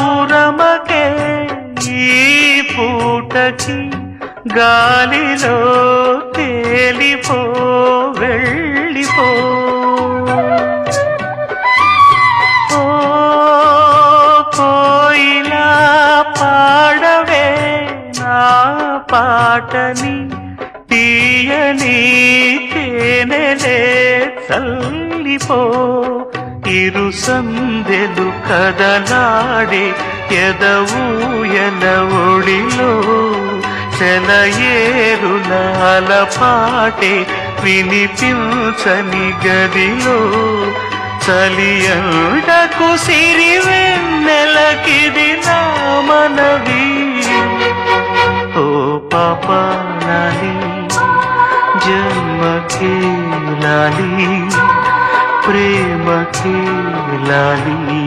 ఉరమకే ఈ పూటకి గాలిలో తేలిపో వెళ్ళిపో ఓ కోయిలా పాడవే నా పాటని తీయని తేనెలే చల్లిపో ఇరు సందెలు కదలాడే ఎదవూయల ఒడిలో సెలయేరుల అలపాటే వినిపించని గదిలో చలియండకు సిరివెన్నెలకిది నా మనవి ఓ పాపాలాలి జన్మకే లాలి ప్రేమకే లాలి